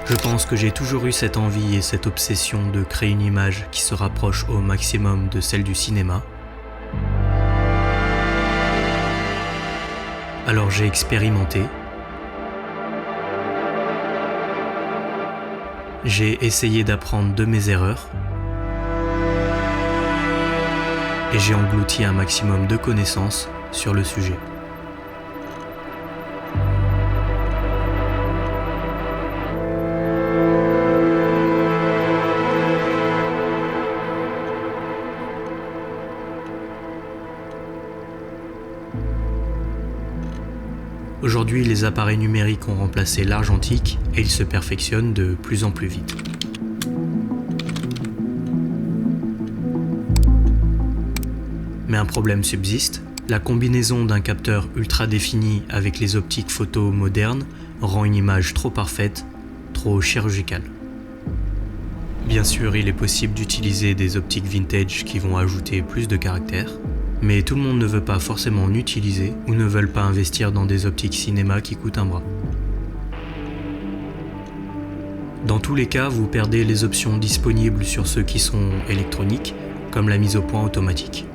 Je pense que j'ai toujours eu cette envie et cette obsession de créer une image qui se rapproche au maximum de celle du cinéma. Alors j'ai expérimenté. J'ai essayé d'apprendre de mes erreurs. Et j'ai englouti un maximum de connaissances sur le sujet. Aujourd'hui, les appareils numériques ont remplacé l'argentique et ils se perfectionnent de plus en plus vite. Mais un problème subsiste, la combinaison d'un capteur ultra défini avec les optiques photo modernes rend une image trop parfaite, trop chirurgicale. Bien sûr, il est possible d'utiliser des optiques vintage qui vont ajouter plus de caractère, mais tout le monde ne veut pas forcément en utiliser ou ne veulent pas investir dans des optiques cinéma qui coûtent un bras. Dans tous les cas, vous perdez les options disponibles sur ceux qui sont électroniques, comme la mise au point automatique.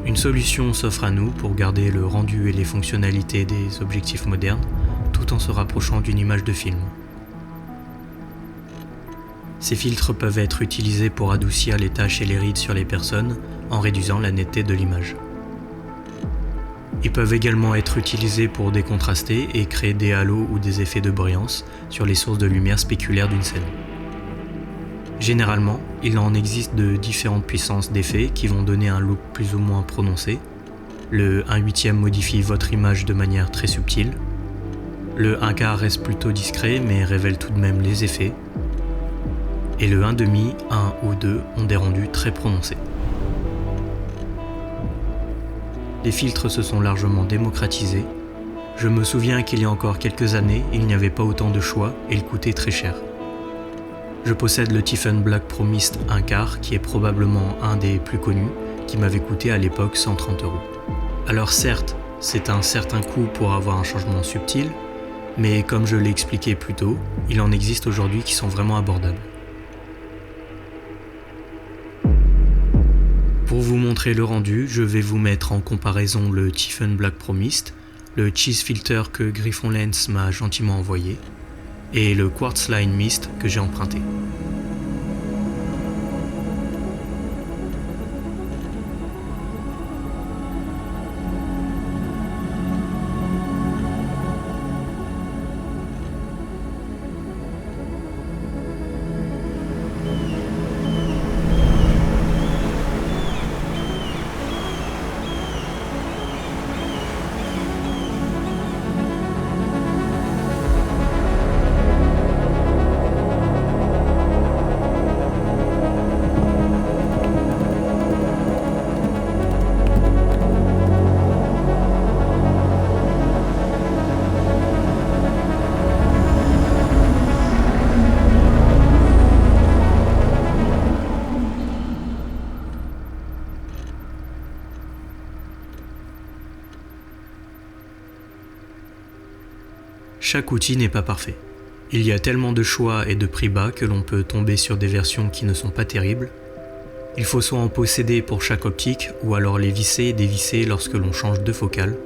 Une solution s'offre à nous pour garder le rendu et les fonctionnalités des objectifs modernes, tout en se rapprochant d'une image de film. Ces filtres peuvent être utilisés pour adoucir les taches et les rides sur les personnes en réduisant la netteté de l'image. Ils peuvent également être utilisés pour décontraster et créer des halos ou des effets de brillance sur les sources de lumière spéculaires d'une scène. Généralement, il en existe de différentes puissances d'effets qui vont donner un look plus ou moins prononcé. Le 1/8 modifie votre image de manière très subtile. Le 1/4 reste plutôt discret mais révèle tout de même les effets. Et le 1/2, 1 ou 2 ont des rendus très prononcés. Les filtres se sont largement démocratisés. Je me souviens qu'il y a encore quelques années, il n'y avait pas autant de choix et ils coûtaient très cher. Je possède le Tiffen Black Pro Mist 1/4 qui est probablement un des plus connus, qui m'avait coûté à l'époque 130 €. Alors certes, c'est un certain coût pour avoir un changement subtil, mais comme je l'ai expliqué plus tôt, il en existe aujourd'hui qui sont vraiment abordables. Pour vous montrer le rendu, je vais vous mettre en comparaison le Tiffen Black Pro Mist, le Cheese Filter que Griffon Lens m'a gentiment envoyé, et le Quartz Line Mist que j'ai emprunté. Chaque outil n'est pas parfait. Il y a tellement de choix et de prix bas que l'on peut tomber sur des versions qui ne sont pas terribles. Il faut soit en posséder pour chaque optique, ou alors les visser et dévisser lorsque l'on change de focale.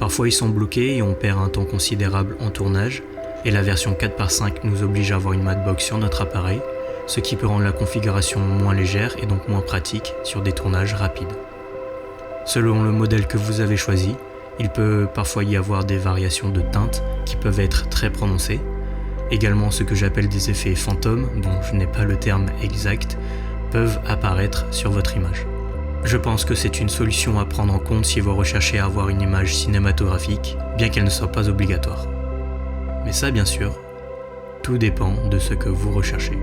Parfois ils sont bloqués et on perd un temps considérable en tournage, et la version 4x5 nous oblige à avoir une matbox sur notre appareil, ce qui peut rendre la configuration moins légère et donc moins pratique sur des tournages rapides. Selon le modèle que vous avez choisi, il peut parfois y avoir des variations de teintes qui peuvent être très prononcées. Également ce que j'appelle des effets fantômes, dont je n'ai pas le terme exact, peuvent apparaître sur votre image. Je pense que c'est une solution à prendre en compte si vous recherchez à avoir une image cinématographique, bien qu'elle ne soit pas obligatoire. Mais ça bien sûr, tout dépend de ce que vous recherchez.